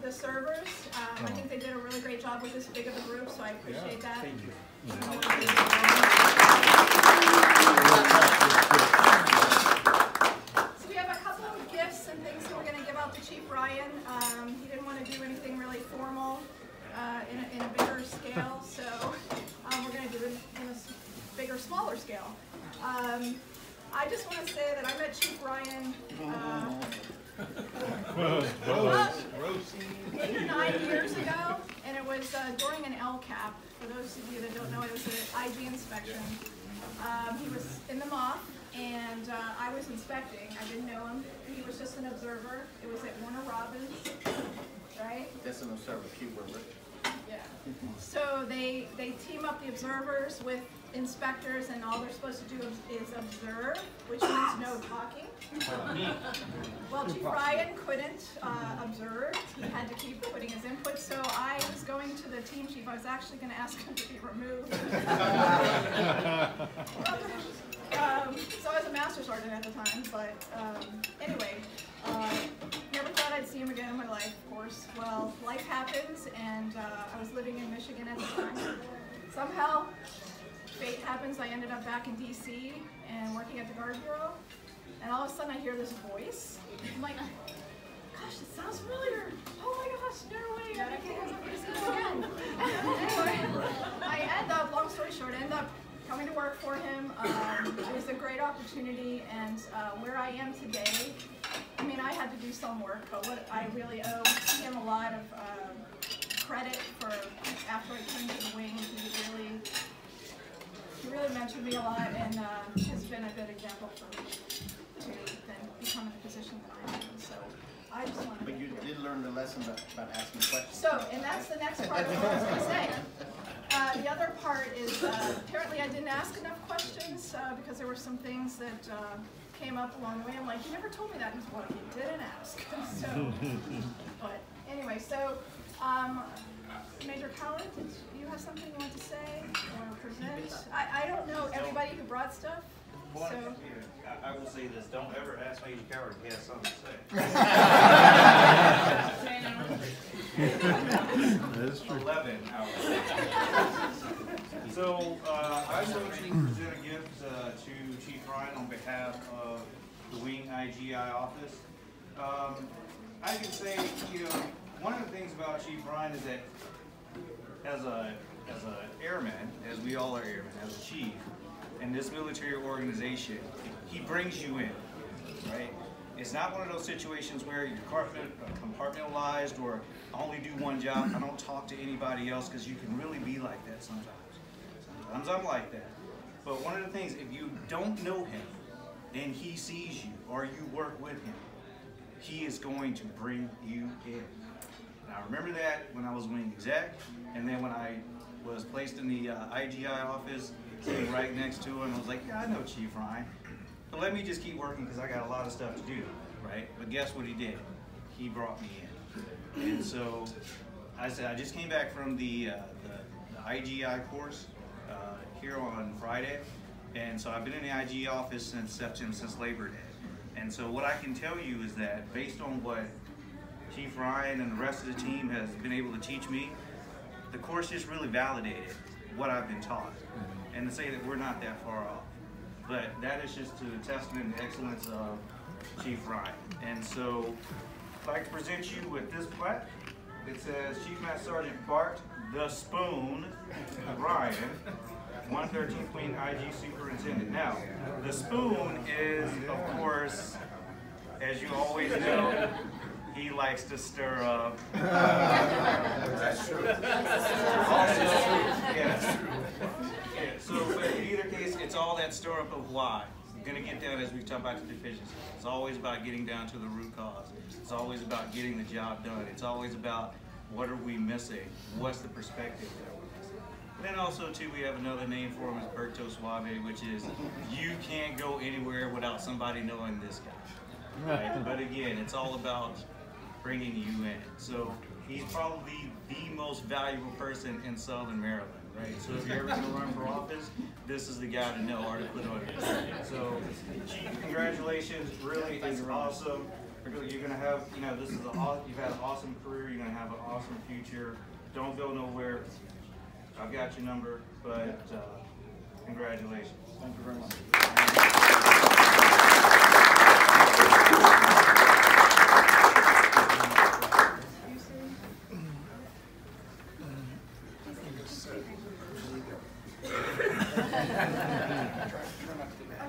the servers. I think they did a really great job with this big of a group, so I appreciate that. Thank you. So we have a couple of gifts and things that we're going to give out to Chief Ryan. He didn't want to do anything really formal in a bigger scale, so we're going to do it in a bigger, smaller scale. I just want to say that I met Chief Ryan 8 or 9 years ago, and it was during an LCAP. For those of you that don't know, it was an IG inspection. He was in the MOF, and I was inspecting. I didn't know him. He was just an observer. It was at Warner Robins, right? That's an observer keyword, right? Yeah. So they team up the observers with inspectors, and all they're supposed to do is observe, which means no talking. Well, Chief Ryan couldn't observe. He had to keep putting his input. So I was going to the team chief. I was actually going to ask him to be removed. So I was a master sergeant at the time. But anyway, never thought I'd see him again in my life, of course. Well, life happens, and I was living in Michigan at the time. Somehow, fate happens. I ended up back in D.C. and working at the Guard Bureau. And all of a sudden I hear this voice. I'm like, gosh, it sounds familiar. Oh my gosh, no way, I can't ever see him again. Anyway, I end up, long story short, I end up coming to work for him. It was a great opportunity, and where I am today, I mean, I had to do some work, but what I really owe him a lot of credit for after I came to the wing. He really mentored me a lot, and has been a good example for me to then become in the position that I am in. So I just want to. But you did learn the lesson about asking questions. So, and that's the next part of what I was going to say. The other part is apparently I didn't ask enough questions because there were some things that came up along the way. I'm like, you never told me that. He's well, you didn't ask. So, but anyway, so. Major Collins, did you have something you want to say or present? I don't know everybody who brought stuff. So. I will say this, don't ever ask Major Coward if he has something to say. 11 hours. So I'm going to present a gift to Chief Ryan on behalf of the Wing IGI office. I can say, one of the things about Chief Ryan is that as a airman, as we all are airmen, as a chief, in this military organization, he brings you in, right? It's not one of those situations where you're compartmentalized or I only do one job, I don't talk to anybody else, because you can really be like that sometimes. Sometimes I'm like that. But one of the things, if you don't know him and he sees you or you work with him, he is going to bring you in. And I remember that when I was wing exec, and then when I was placed in the IGI office, sitting right next to him, I was like, yeah, I know Chief Ryan, but let me just keep working because I got a lot of stuff to do, right? But guess what he did? He brought me in. And so I said, I just came back from the IGI course here on Friday, and so I've been in the IGI office since Labor Day. And so what I can tell you is that based on what Chief Ryan and the rest of the team has been able to teach me, the course just really validated what I've been taught. And to say that we're not that far off. But that is just a testament to excellence of Chief Ryan. And so I'd like to present you with this plaque. It says Chief Master Sergeant Bart the Spoon Ryan, 113th Wing IG Superintendent. Now, the spoon is, of course, as you always know, he likes to stir up. That's true. Yes. Yeah, so, but in either case, it's all that stir up of why. We're going to get down as we talk about the deficiencies. It's always about getting down to the root cause. It's always about getting the job done. It's always about what are we missing? What's the perspective that we're missing? Then also, too, we have another name for him, is Berto Suave, which is you can't go anywhere without somebody knowing this guy. Right? But again, it's all about bringing you in. So he's probably the most valuable person in Southern Maryland, right? So if you're ever going to run for office, this is the guy to know or to put on your resume. So Chief, congratulations, really is awesome. You're going to have, you've had an awesome career. You're going to have an awesome future. Don't go nowhere. I've got your number, but congratulations. Thank you very much.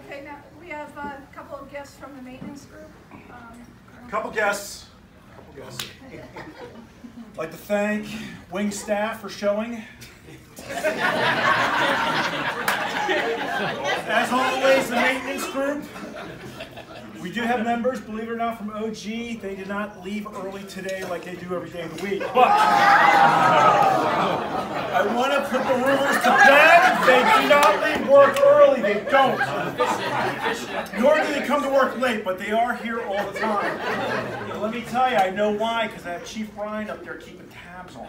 Okay, now we have a couple of guests from the maintenance group. Couple guests. I'd like to thank wing staff for showing. As always, the maintenance group. We do have members, believe it or not, from OG. They did not leave early today like they do every day of the week. But I want to put the rumors to bed. They do not leave work early. They don't. Nor do they come to work late, but they are here all the time. And let me tell you, I know why, because I have Chief Ryon up there keeping tabs on.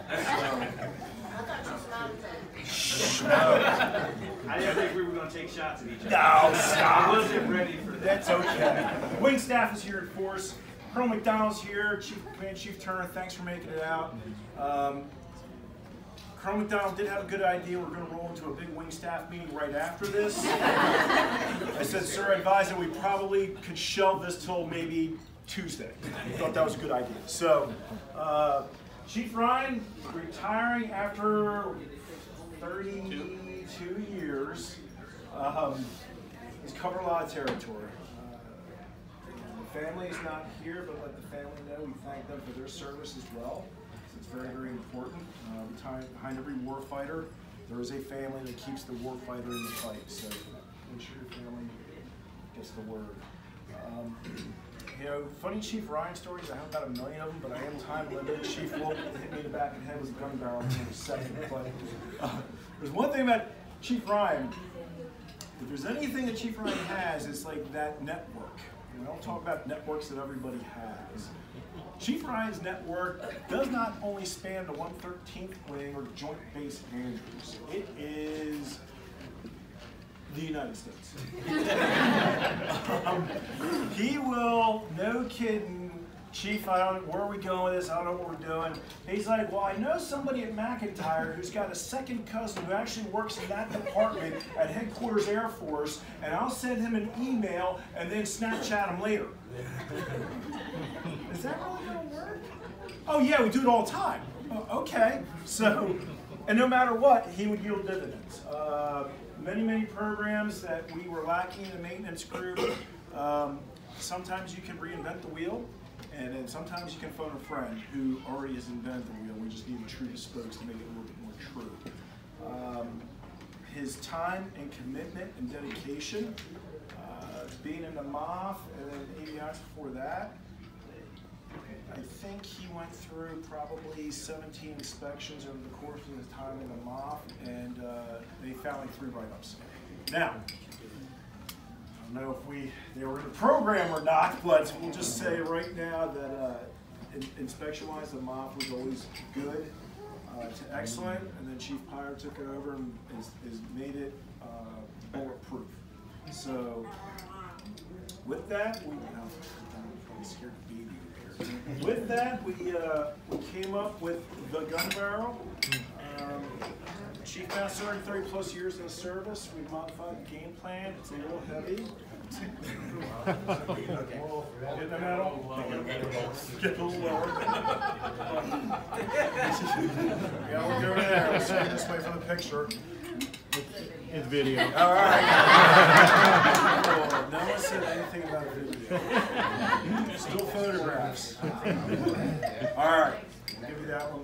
I didn't think we were going to take shots at each other. No, stop. I wasn't ready for that. That's okay. The wing staff is here in force. Colonel McDonald's here. Command Chief Turner, thanks for making it out. Colonel McDonald did have a good idea. We're going to roll into a big wing staff meeting right after this. I said, sir, I advise that we probably could shelve this till maybe Tuesday. I thought that was a good idea. So, Chief Ryon retiring after 32 years. He's covered a lot of territory. The family is not here, but let the family know we thank them for their service as well. It's very, very important. Behind every war fighter, there is a family that keeps the war fighter in the fight. So make sure your family gets the word. You know, funny Chief Ryon stories, I have about 1 million of them, but I am time limited. Chief will hit me in the back of the head with a gun barrel in a second. But there's one thing about Chief Ryon. If there's anything that Chief Ryon has, it's like that network. You know, I don't talk about networks that everybody has. Chief Ryon's network does not only span the 113th Wing or Joint Base Andrews. It is the United States. He will, no kidding, Chief, where are we going with this? I don't know what we're doing. He's like, well, I know somebody at McIntyre who's got a second cousin who actually works in that department at Headquarters Air Force, and I'll send him an email and then Snapchat him later. Is that really going to work? Oh, yeah, we do it all the time. Okay. So, and no matter what, he would yield dividends. Many, many programs that we were lacking in the maintenance group. Sometimes you can reinvent the wheel. And then sometimes you can phone a friend who already has invented the wheel. We just need the truest spokes to make it a little bit more true. His time and commitment and dedication, being in the MOF and then avionics before that, I think he went through probably 17 inspections over the course of his time in the MOF, and they found like 3 write-ups. Now, I don't know if they were in the program or not, but we'll just say right now that inspection-wise, the MOF was always good to excellent, and then Chief Pyre took it over and has made it bulletproof. So with that, I'm scared to be here. With that, we came up with the gun barrel. Chief now serving 30 plus years in the service. We modified the game plan. It's a little heavy. Get the metal. Get a little lower. Yeah, we'll go there. Let's get this way for the picture. It's video. All right. No one said anything about video. Still photographs. All right. I'll give you that one.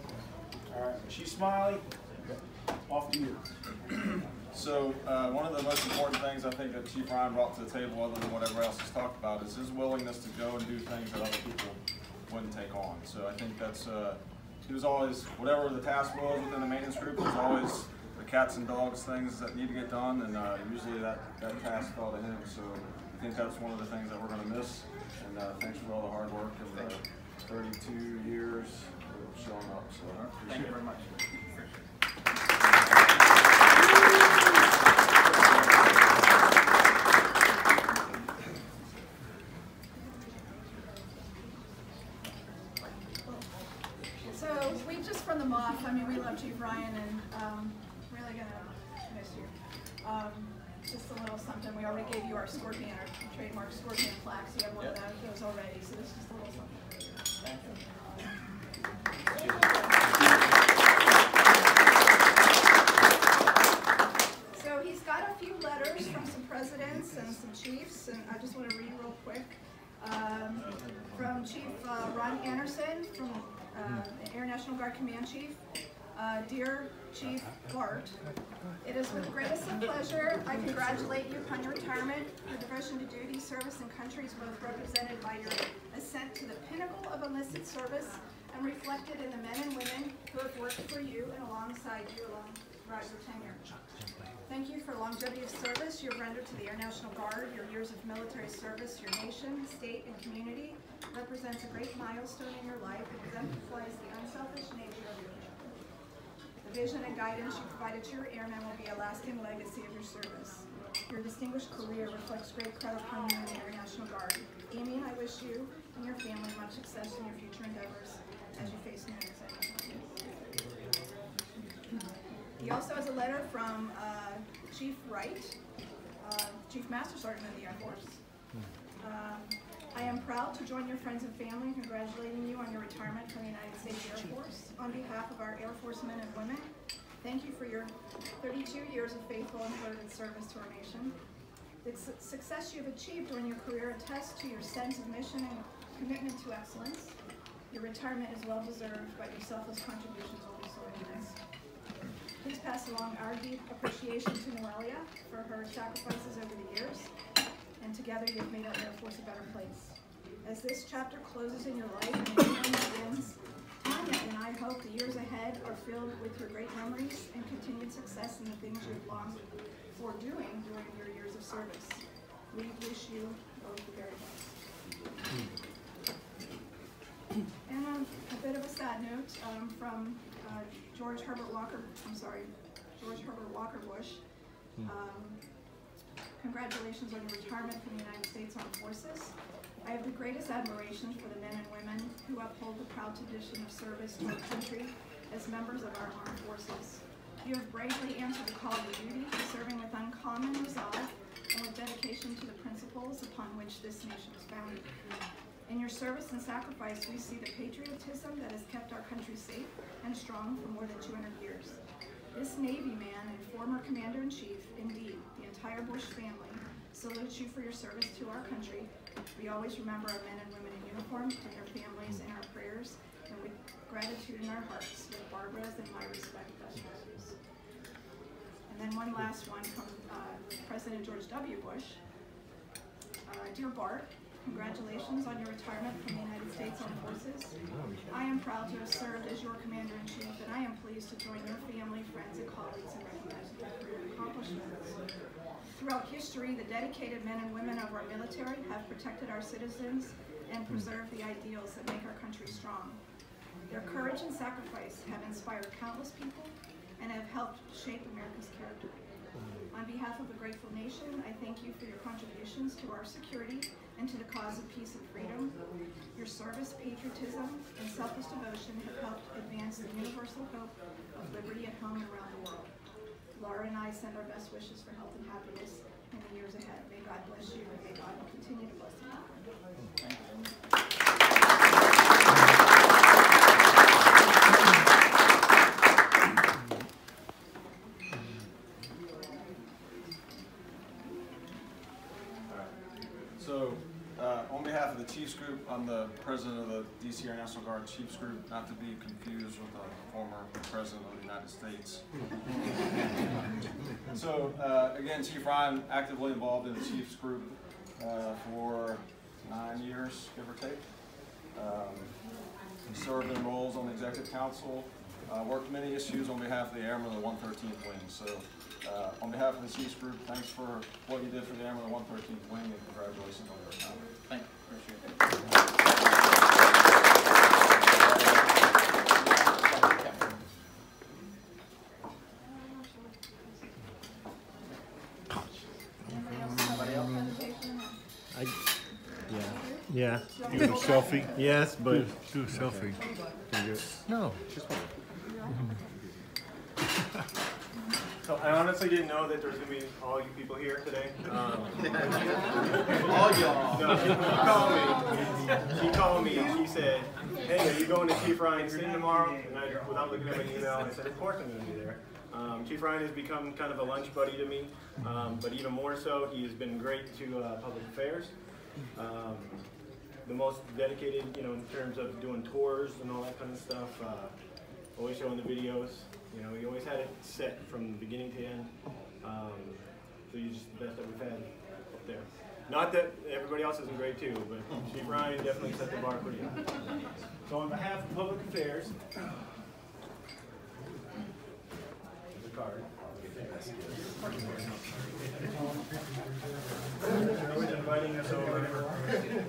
All right. Chief Smiley, off to you. So one of the most important things I think that Chief Ryon brought to the table, other than whatever else he's talked about, is his willingness to go and do things that other people wouldn't take on. So I think that's, he was always, whatever the task was within the maintenance group, it was always the cats and dogs things that need to get done, and usually that task fell to him. So I think that's one of the things that we're going to miss. And thanks for all the hard work and 32 years of showing up. So Thank you very much. So So we just from the moth, I mean, we love Chief Ryan and really gonna miss you. Just a little something. We already gave you our scorpion, our trademark scorpion plaque. So you have one of those already. So this is just a little something. So he's got a few letters from some presidents and some chiefs, and I just want to read real quick. From Chief Ron Anderson, from the Air National Guard Command Chief. Dear Chief Bart, it is with the greatest of pleasure I congratulate you upon your retirement. Your devotion to duty, service, and country is both represented by your ascent to the pinnacle of enlisted service and reflected in the men and women who have worked for you and alongside you along throughout your tenure. Thank you for longevity of service you have rendered to the Air National Guard. Your years of military service, your nation, state, and community represents a great milestone in your life and exemplifies the unselfish nature of your mission. The vision and guidance you provided to your airmen will be a lasting legacy of your service. Your distinguished career reflects great credit upon you in the Air National Guard. Amy and I wish you and your family much success in your future endeavors as you face new and exciting times. He also has a letter from Chief Wright, Chief Master Sergeant of the Air Force. I am proud to join your friends and family in congratulating you on your retirement from the United States Air Force. On behalf of our Air Force men and women, thank you for your 32 years of faithful and devoted service to our nation. The success you have achieved during your career attests to your sense of mission and commitment to excellence. Your retirement is well deserved, but your selfless contributions will be sorely missed. Please pass along our deep appreciation to Noelia for her sacrifices over the years, and together you've made our Air Force a better place. As this chapter closes in your life and a new one begins, Tanya and I hope the years ahead are filled with your great memories and continued success in the things you've longed for doing during your years of service. We wish you both the very best. And on a bit of a sad note, from George Herbert Walker Bush. Congratulations on your retirement from the United States Armed Forces. I have the greatest admiration for the men and women who uphold the proud tradition of service to our country as members of our armed forces. You have bravely answered the call of duty, serving with uncommon resolve and with dedication to the principles upon which this nation is founded. In your service and sacrifice, we see the patriotism that has kept our country safe and strong for more than 200 years. This Navy man and former Commander-in-Chief, indeed, the entire Bush family, salutes you for your service to our country. We always remember our men and women in uniform and their families in our prayers and with gratitude in our hearts, with Barbara's and my respect, best wishes. And then one last one from President George W. Bush. Dear Bart, congratulations on your retirement from the United States Armed Forces. I am proud to have served as your Commander-in-Chief, and I am pleased to join your family, friends, and colleagues in recognizing your career accomplishments. Throughout history, the dedicated men and women of our military have protected our citizens and preserved the ideals that make our country strong. Their courage and sacrifice have inspired countless people and have helped shape America's character. On behalf of a grateful nation, I thank you for your contributions to our security and to the cause of peace and freedom. Your service, patriotism, and selfless devotion have helped advance the universal hope of liberty at home and around the world. Laura and I send our best wishes for health and happiness in the years ahead. May God bless you, and may God continue to bless you. Thank you. So, on behalf of the Chiefs Group, I'm the president of the DC Air National Guard Chiefs Group, not to be confused with the former president of the United States. So, again, Chief Ryan, actively involved in the Chiefs Group for 9 years, give or take. Served in roles on the Executive Council, worked many issues on behalf of the Airmen of the 113th Wing. So, on behalf of the Chiefs Group, thanks for what you did for the Airmen of the 113th Wing, and congratulations on your retirement. Thank you. Appreciate it. Anybody else have a presentation? Yeah. You You want a selfie? Yes, but Do a selfie. no. Just one. So I honestly didn't know that there's gonna be all you people here today. All y'all. No, she called me and she said, "Hey, are you going to Chief Ryan's thing tomorrow?" And I, without looking at my email, I said, "Of course I'm going to be there." Chief Ryan has become kind of a lunch buddy to me, but even more so, he has been great to public affairs. The most dedicated, you know, in terms of doing tours and all that kind of stuff. Always showing the videos. You know, he always had it set from beginning to end. So he's just the best that we've had up there. Not that everybody else isn't great too, but Chief Ryan definitely set the bar pretty high. So on behalf of Public Affairs, there's a card. They're always inviting us over.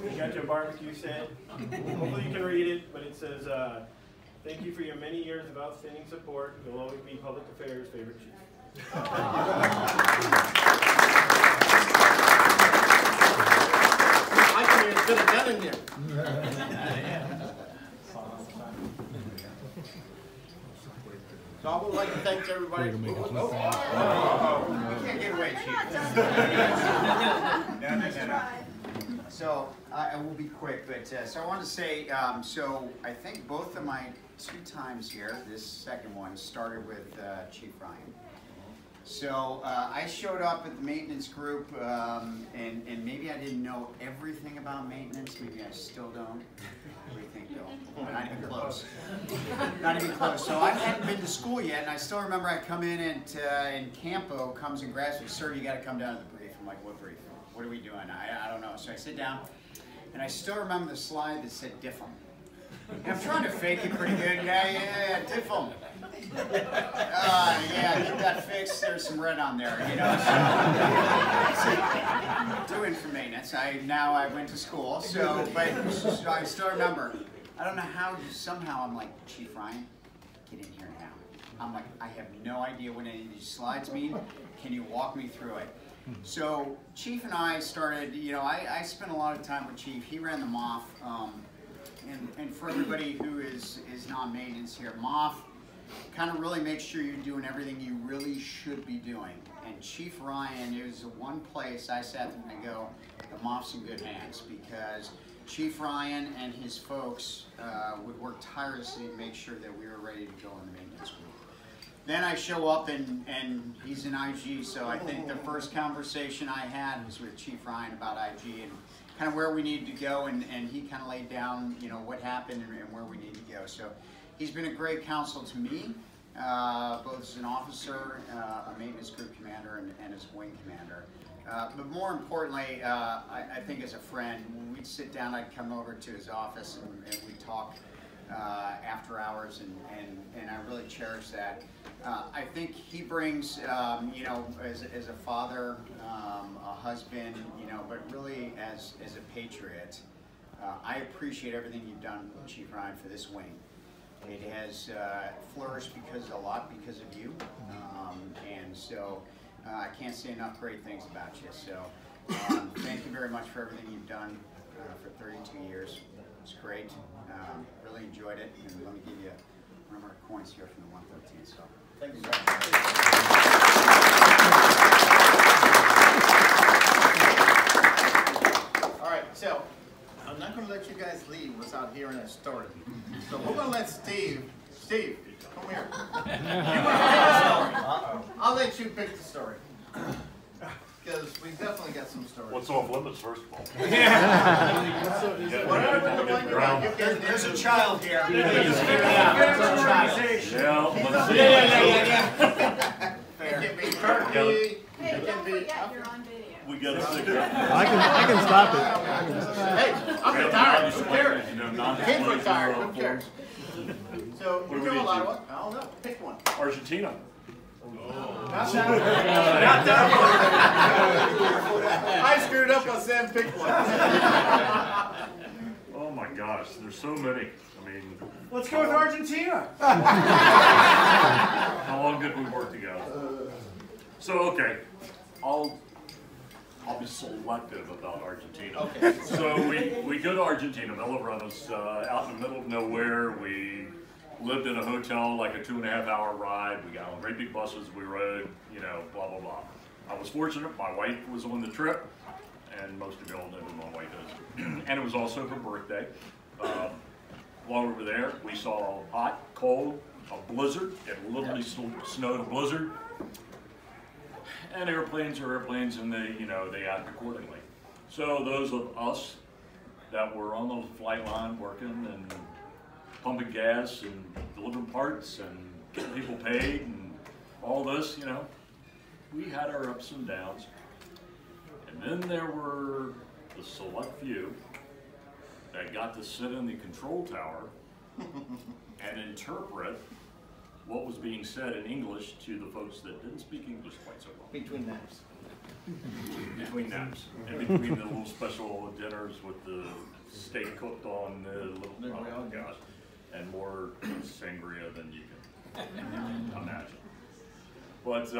You got your barbecue set. Hopefully you can read it, but it says, "Thank you for your many years of outstanding support. You'll always be Public Affairs' favorite chief." I can even fit a gun in there. So I would like to thank everybody. You can't get away, We're Chief. not done. No. So I will be quick, but so I wanted to say, so I think both of my 2 times here, this second one started with Chief Ryan. So I showed up at the maintenance group, and maybe I didn't know everything about maintenance. Maybe I still don't. What do you think, Bill? Not even close. Not even close. So I hadn't been to school yet, and I still remember I come in and Campo comes and grabs me. "Sir, you got to come down to the brief." I'm like, "What brief? What are we doing?" I don't know. So I sit down, and I still remember the slide that said "diff 'em." And I'm trying to fake it pretty good. Yeah, diff 'em. Yeah, get that fixed. There's some red on there, you know. So, doing for maintenance. Now I went to school, so but I still remember. I don't know how. Somehow I'm like, "Chief Ryan, get in here now." I'm like, "I have no idea what any of these slides mean. Can you walk me through it?" So Chief and I started. You know, I spent a lot of time with Chief. He ran the MOF. And for everybody who is non-maintenance here, MOF kind of really makes sure you're doing everything you really should be doing. And Chief Ryan, it was the one place I sat there and go, the MOF's in good hands, because Chief Ryan and his folks would work tirelessly to make sure that we were ready to go in the maintenance group. Then I show up and he's in IG, so I think the first conversation I had was with Chief Ryan about IG and kind of where we needed to go, and he kind of laid down, you know, what happened and where we need to go. So he's been a great counsel to me, both as an officer, a maintenance group commander, and as a wing commander. But more importantly, I think as a friend, when we'd sit down, I'd come over to his office and we'd talk after hours, and I really cherish that. I think he brings, you know, as a father, a husband, you know, but really as a patriot. I appreciate everything you've done, Chief Ryan, for this wing. It has flourished a lot because of you, and so I can't say enough great things about you. So thank you very much for everything you've done for 32 years. It's great. Really enjoyed it, and let me give you one of our coins here from the 113. So thank you very All right, so I'm not going to let you guys leave without hearing a story. So we're going to let Steve, come here. I'll let you pick the story. Because we definitely got some stories. What's off limits, first of all? Whatever the one you want, you can. There's a child here. Yeah, It can be turkey. Hey, don't forget you're on video. we got a secret. I can stop it. Hey, I'm retired. Who cares? You know, He's retired. Who cares? So What do you we know a need lot to- of what? I don't know. Pick one. Argentina. Not that one. I screwed up. I said pick one. Oh my gosh, there's so many. I mean, Let's go with Argentina. how long did we work together? So okay, I'll be selective about Argentina. Okay. So we go to Argentina, Villaruenas, out in the middle of nowhere. We lived in a hotel, like a 2.5 hour ride. We got on great big buses, we rode, you know, blah, blah, blah. I was fortunate, my wife was on the trip, and most of y'all know who my wife is. And it was also her birthday. While we were there, we saw hot, cold, a blizzard. It literally snowed a blizzard. And airplanes are airplanes, and they, you know, they act accordingly. So those of us that were on the flight line working and pumping gas and delivering parts and getting people paid and all this, you know, we had our ups and downs. And then there were the select few that got to sit in the control tower and interpret what was being said in English to the folks that didn't speak English quite so well. Between naps. Between naps. And between the little special dinners with the steak cooked on the little, oh gosh, and more sangria than you can imagine. But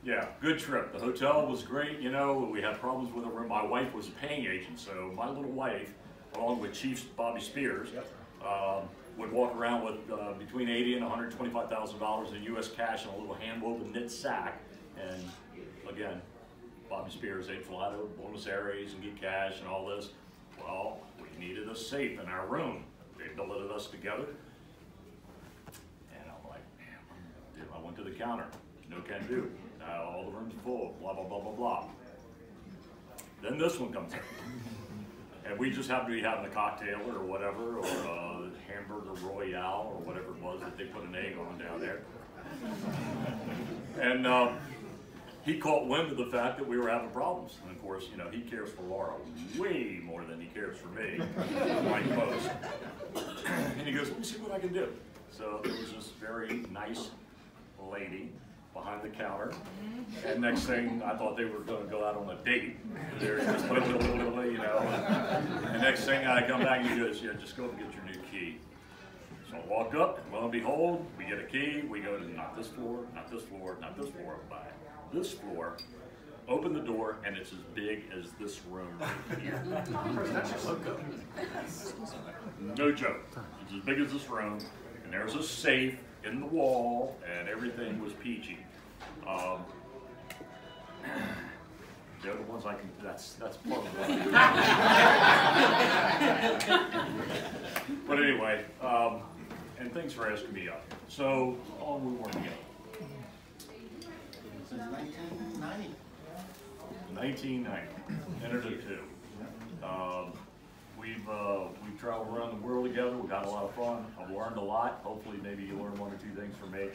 yeah, good trip. The hotel was great, you know, we had problems with the room. My wife was a paying agent, so my little wife, along with Chief Bobby Spears, would walk around with between $80,000 and $125,000 in U.S. cash in a little hand-woven knit sack. And again, Bobby Spears ate Filato, Buenos Aires, and get cash and all this. Well, we needed a safe in our room. They billeted us together. And I'm like, man, I went to the counter. No can do. All the rooms are full, blah, blah, blah, blah, blah. Then this one comes in. And we just happened to be having a cocktail or whatever, or a hamburger royale or whatever it was that they put an egg on down there. And he caught wind of the fact that we were having problems. And of course, you know, he cares for Laura way more than he cares for me, like most. And he goes, let me see what I can do. So there was this very nice lady behind the counter. And next thing, I thought they were going to go out on a date. They're just, you know. And next thing, I come back and he goes, yeah, just go and get your new key. So I walk up, and lo and behold, we get a key. We go to not this floor, not this floor, not this floor, but this floor. Open the door, and it's as big as this room right here. No joke. It's as big as this room, and there's a safe in the wall, and everything was peachy. They're the ones I can, that's part of it. But anyway, and thanks for asking me up. So, on we were together. Since 1990. 1990, entered it too. We've traveled around the world together. We got a lot of fun. I've learned a lot. Hopefully, maybe you learn one or two things from me.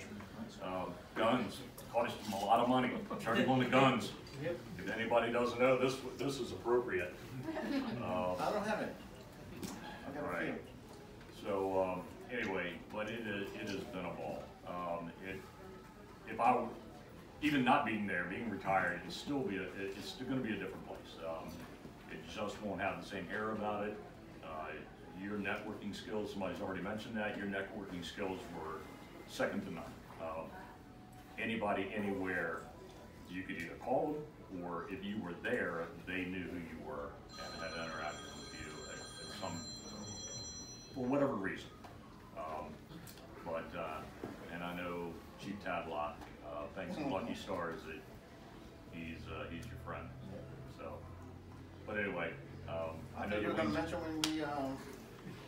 Guns cost them a lot of money. Turning on the guns. If anybody doesn't know, this is appropriate. I don't have it. I got a few. So anyway, but it has been a ball. If I were, even not being there, being retired, it's still going to be a different place. It just won't have the same air about it. Your networking skills, somebody's already mentioned that, your networking skills were second to none. Anybody, anywhere, you could either call them, or if you were there, they knew who you were and had interacted with you at some, for whatever reason. And I know Chief Tadlock, thanks to Lucky Stars, that he's your friend. So, but anyway, I know you're going to mention when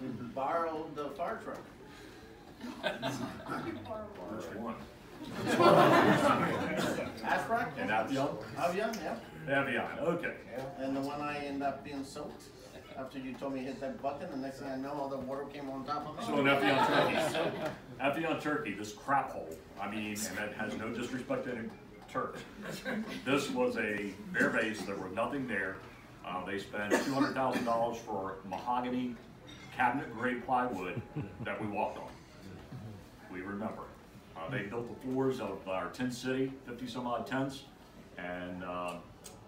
we borrowed the fire truck. Which one? Asphalt? And Avion? Avion, yeah. Avion, okay. Yeah. And the one I ended up being soaked after you told me to hit that button, the next thing I know, all the water came on top of me. So in Avion Turkey, Avion Turkey, this crap hole, I mean, and that has no disrespect to any Turks. This was a bare base, there was nothing there. They spent $200,000 for mahogany cabinet grade plywood that we walked on. We remember. They built the floors of our tent city, 50 some odd tents, and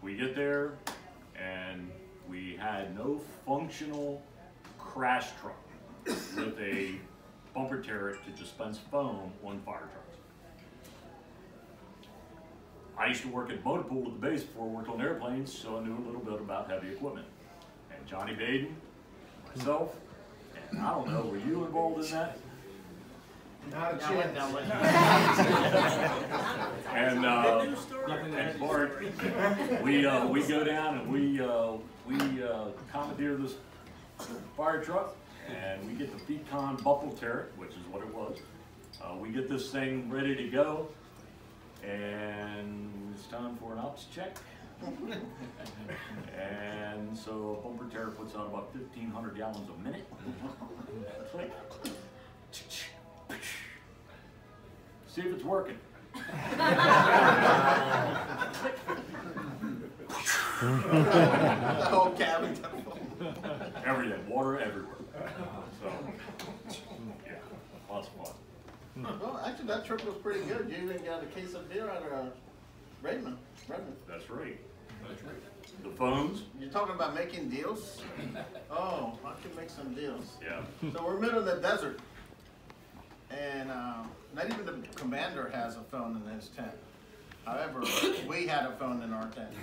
we get there and we had no functional crash truck with a bumper turret to dispense foam on fire trucks. I used to work at motor pool at the base before I worked on airplanes, so I knew a little bit about heavy equipment. And Johnny Baden, myself, and I don't know, were you involved in that? Not a chance. And Bart, we go down and we commandeer this fire truck, and we get the Pecan Buffalo Turret, which is what it was. We get this thing ready to go, and it's time for an ops check. And so a bumper turret puts out about 1,500 gallons a minute. Click. See if it's working. The whole cabin. Everything, water everywhere. So, yeah, lots of fun. Well, actually, that trip was pretty good. You even got a case of beer out of Redmond. That's right. That's right. The phones. You're talking about making deals? Oh, I can make some deals. Yeah. So we're middle of the desert, and not even the commander has a phone in his tent. However, we had a phone in our tent.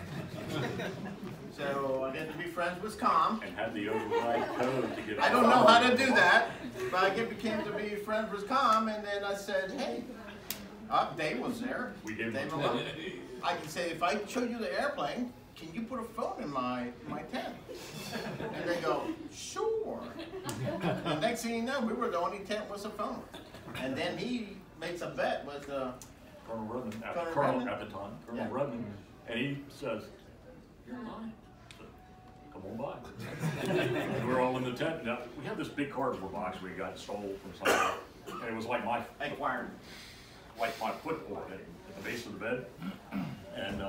So I get to be friends with Com. And had the override code to get. I don't know how to do that, but I became to be friends with Com, and then I said, hey, Dave was there. We gave Dave him alone. I can say, if I show you the airplane, can you put a phone in my tent? And they go, sure. And next thing you know, we were the only tent with a phone. And then he makes a bet with Colonel Rudman, Colonel Colonel Rudman? at the time, Colonel Yeah. Rudman, and he says, "You're mine." So, come on by. And we're all in the tent. Now we had this big cardboard box we got stole from somewhere, and it was like my footboard at the base of the bed, and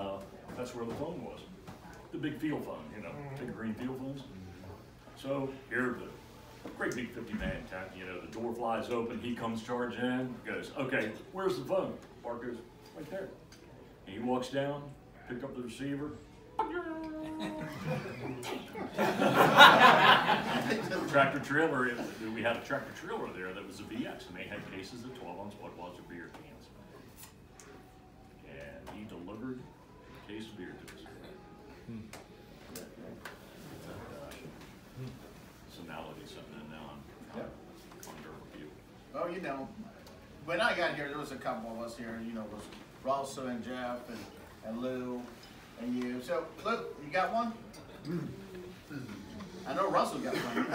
that's where the phone was, the big field phone, you know, big green field phones. So here the great big 50-man tent, you know, the door flies open, he comes charging in, goes, okay, where's the phone? Bart goes, right there. And he walks down, picked up the receiver. Tractor trailer, we had a tractor trailer there that was a VX, and they had cases of 12-ounce Budweiser beer cans. And he delivered a case of beer to us. So now that he's something, and now I'm under review. Oh, you know, when I got here, there was a couple of us here. You know, it was Russell and Jeff and Lou and you. So, look, you got one? I know Russell got one.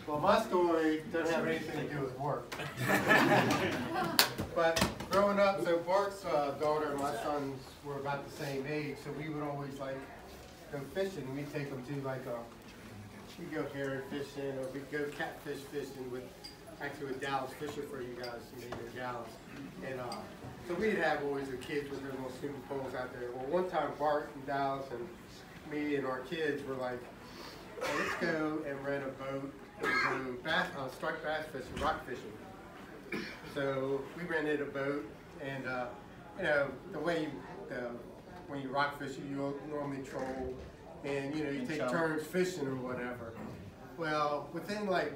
Well, my story doesn't have anything to do with work. But growing up, so Bart's daughter and my sons were about the same age, so we would always like go fishing. We'd take them to like we'd go herring fishing, or we'd go catfish fishing with Dallas Fisher, for you guys who may know Dallas. And so we'd have always the kids with their little swimming pools out there. Well, one time Bart and Dallas and me and our kids were like, well, let's go and rent a boat and go strike bass fishing, rock fishing. So we rented a boat, and you know, the way when you rock fish, you normally troll, and you know, you take turns fishing or whatever. Well, within like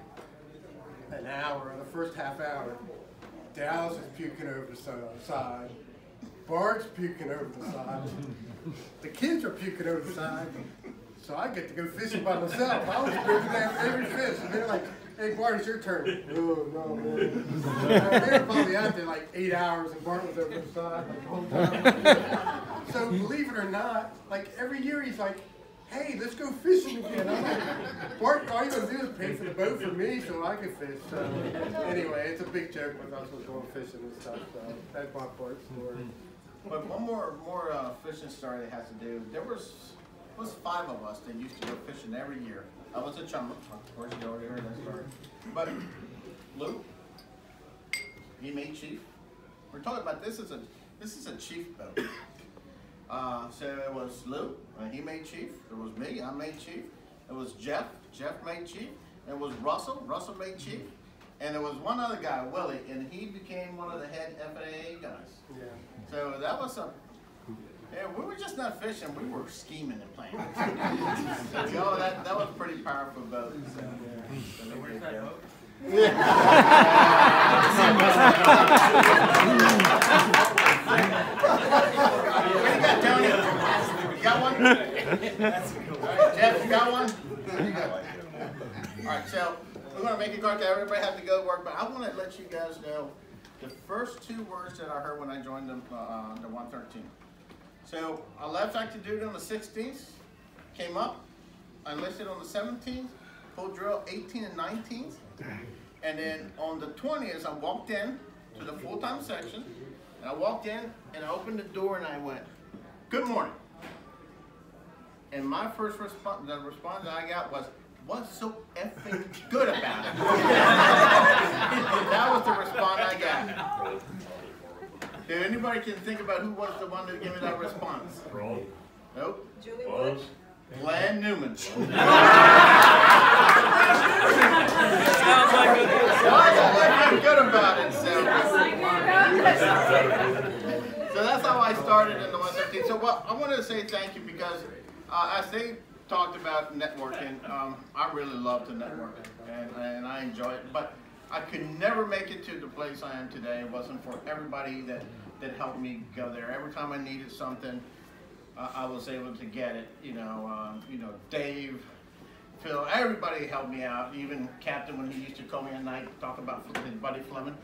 an hour, the first half hour, Dallas is puking over the side, Bart's puking over the side, the kids are puking over the side, so I get to go fishing by myself. I was gripping after every fish, and they're like, hey, Bart, it's your turn. Oh, no, man. They were probably out there like 8 hours, and Bart was over the side like, the whole time. So believe it or not, like every year he's like, hey, let's go fishing again. I'm like, Bart, all you gonna do is pay for the boat for me so I can fish. So anyway, it's a big joke with us with going fishing and stuff. So that's my Bart story. But one more fishing story that has to do. There was 5 of us that used to go fishing every year. I was a chummer. Of course, you already heard that story. But Lou, he made chief. We're talking about this is a chief boat. So it was Lou, he made chief. It was me, I made chief. It was Jeff made chief. It was Russell made chief. And there was one other guy, Willie, and he became one of the head FAA guys. Yeah. So that was yeah, we were just not fishing, we were scheming and playing. So that was a pretty powerful boat. So, So where's that boat? What you got, Tony? You got one? All right, Jeff, you got one? You got one. All right, so we're going to make it quick. Everybody has to go to work, but I want to let you guys know the first 2 words that I heard when I joined the 113. So I left active duty on the 16th, came up, I enlisted on the 17th, pulled drill 18 and 19th, and then on the 20th I walked in to the full-time section, and I walked in and I opened the door and I went, "Good morning." And my first response, the response that I got was, "What's so effing good about it?" That was the response I got. If anybody can think about who was the one that gave me that response? Ron. Nope. Buzz. Glenn Newman. Sounds like it. What's good about it? So that's how I started in the 113. So well, I wanted to say thank you because as they talked about networking, I really love to network and I enjoy it. But I could never make it to the place I am today. It wasn't for everybody that helped me go there. Every time I needed something, I was able to get it. You know, Dave, Phil, everybody helped me out. Even Captain, when he used to call me at night, talk about his buddy Fleming.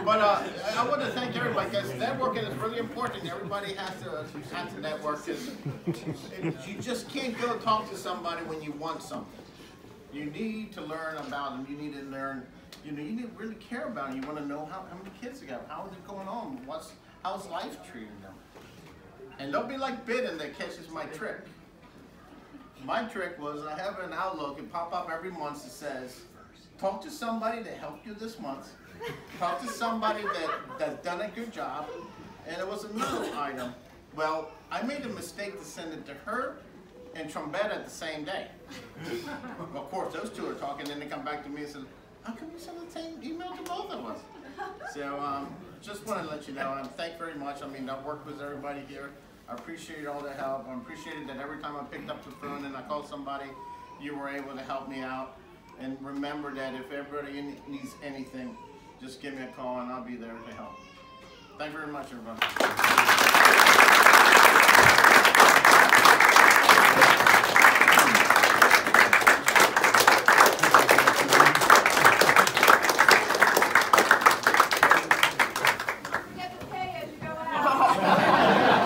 But I want to thank everybody because networking is really important. Everybody has to network. You just can't go talk to somebody when you want something. You need to learn about them. You need to learn. You need to really care about them. You want to know how many kids they got. How is it going on? How's life treating them? And don't be like Bidden that catches my trick. My trick was I have an Outlook and pop up every month that says, talk to somebody that helped you this month. Talk to somebody that's done a good job. And it was another item. Well, I made a mistake to send it to her and Trombetta at the same day. Well, of course, those two are talking, then they come back to me and say, "How come you send the same email to both of us?" So, just want to let you know, and thank very much. I mean, I've worked with everybody here. I appreciate all the help. I appreciated that every time I picked up the phone and I called somebody, you were able to help me out. And remember that if everybody needs anything, just give me a call and I'll be there to help. Thank you very much, everybody.